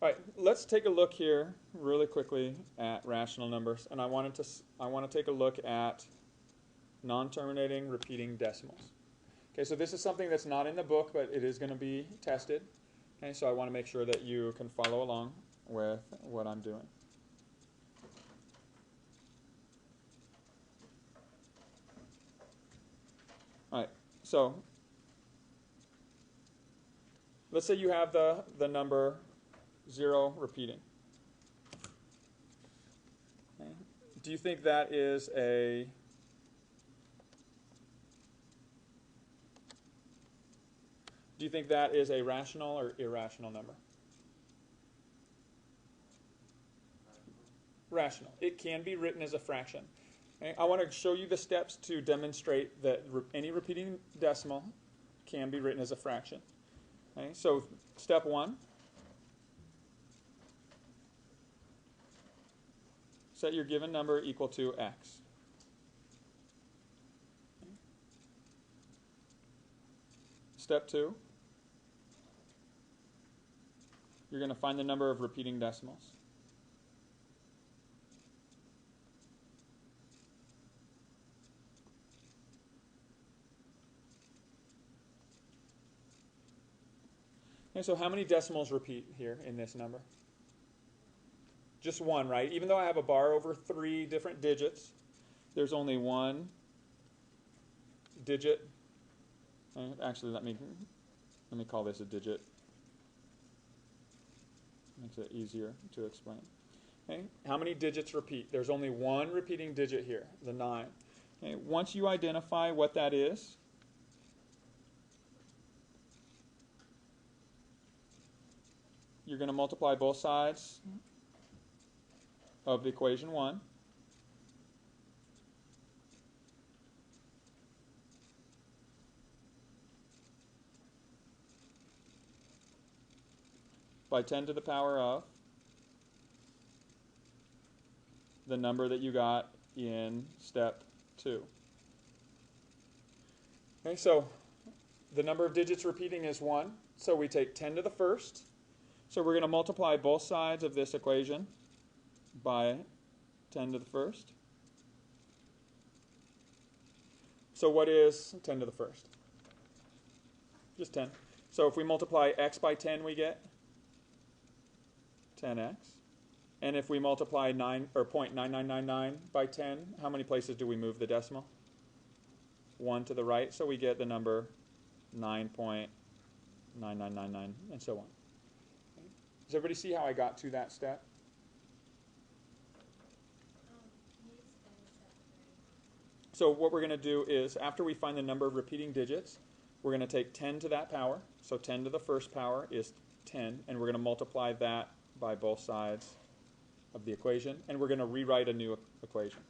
All right, let's take a look here really quickly at rational numbers, and I want to take a look at non-terminating repeating decimals. Okay, so this is something that's not in the book, but it is going to be tested. Okay, so I want to make sure that you can follow along with what I'm doing. All right, so let's say you have the number 0 repeating. Okay. Do you think that is a rational or irrational number? Rational. It can be written as a fraction. Okay. I want to show you the steps to demonstrate that any repeating decimal can be written as a fraction. Okay. So step 1, set your given number equal to x. Okay. Step 2, you're going to find the number of repeating decimals. Okay, so how many decimals repeat here in this number? Just one, right? Even though I have a bar over 3 different digits, there's only one digit. Actually, let me call this a digit. Makes it easier to explain. Okay, how many digits repeat? There's only one repeating digit here, the 9. Okay, once you identify what that is, you're going to multiply both sides of the equation 1. By 10 to the power of the number that you got in step 2. Okay, so the number of digits repeating is 1, so we take 10 to the first. So we're going to multiply both sides of this equation by 10 to the first. So what is 10 to the first? Just 10. So if we multiply x by 10, we get 10x. And if we multiply 0.9999 by 10, how many places do we move the decimal? 1 to the right, so we get the number 9.9999, and so on. Does everybody see how I got to that step? So what we're going to do is, after we find the number of repeating digits, we're going to take 10 to that power. So 10 to the first power is 10, and we're going to multiply that by both sides of the equation, and we're going to rewrite a new equation.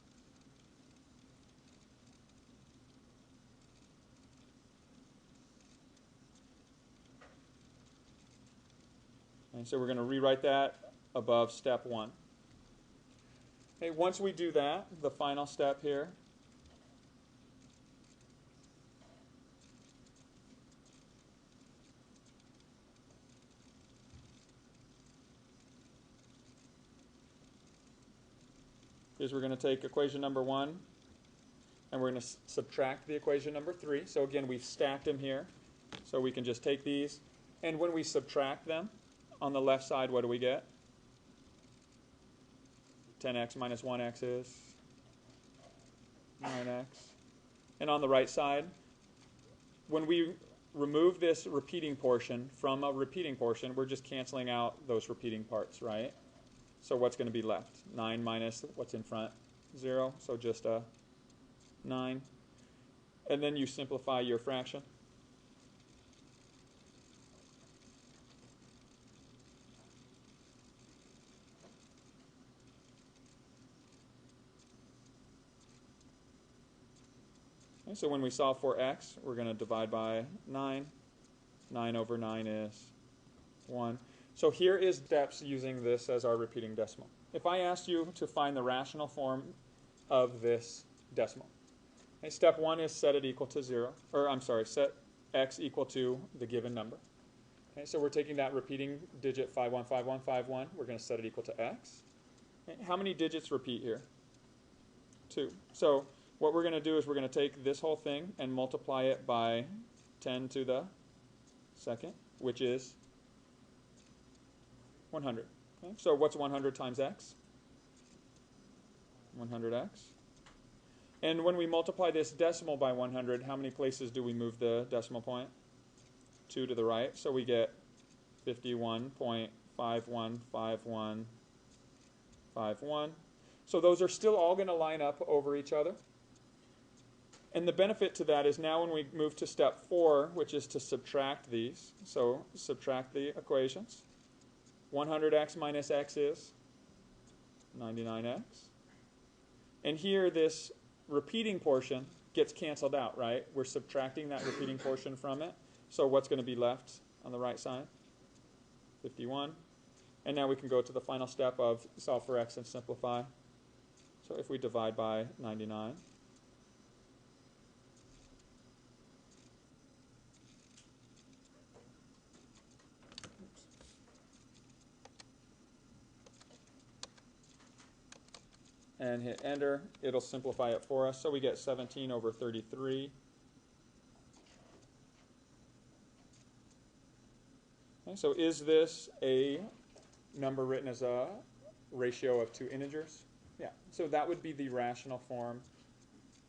And so we're going to rewrite that above step 1. Okay, once we do that, the final step here is we're going to take equation number 1 and we're going to subtract the equation number 3. So again, we've stacked them here. So we can just take these, and when we subtract them, on the left side, what do we get? 10x minus 1x is 9x. And on the right side, when we remove this repeating portion from a repeating portion, we're just canceling out those repeating parts, right? So what's going to be left? 9 minus what's in front? 0, so just a 9. And then you simplify your fraction. Okay, so when we solve for x, we're going to divide by 9. 9 over 9 is 1. So here is steps using this as our repeating decimal. If I asked you to find the rational form of this decimal, okay, step 1 is set it equal to 0, or I'm sorry, set x equal to the given number. Okay, so we're taking that repeating digit 515151. We're going to set it equal to x. Okay, how many digits repeat here? 2. So what we're going to do is we're going to take this whole thing and multiply it by 10 to the second, which is 100. Okay, so what's 100 times x? 100x. And when we multiply this decimal by 100, how many places do we move the decimal point? 2 to the right. So we get 51.515151. So those are still all going to line up over each other. And the benefit to that is now when we move to step 4, which is to subtract these, so subtract the equations. 100x minus x is 99x. And here this repeating portion gets canceled out, right? We're subtracting that repeating portion from it. So what's going to be left on the right side? 51. And now we can go to the final step of solve for x and simplify. So if we divide by 99, and hit enter, it'll simplify it for us. So we get 17 over 33. Okay, so is this a number written as a ratio of two integers? Yeah, so that would be the rational form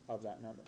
of that number.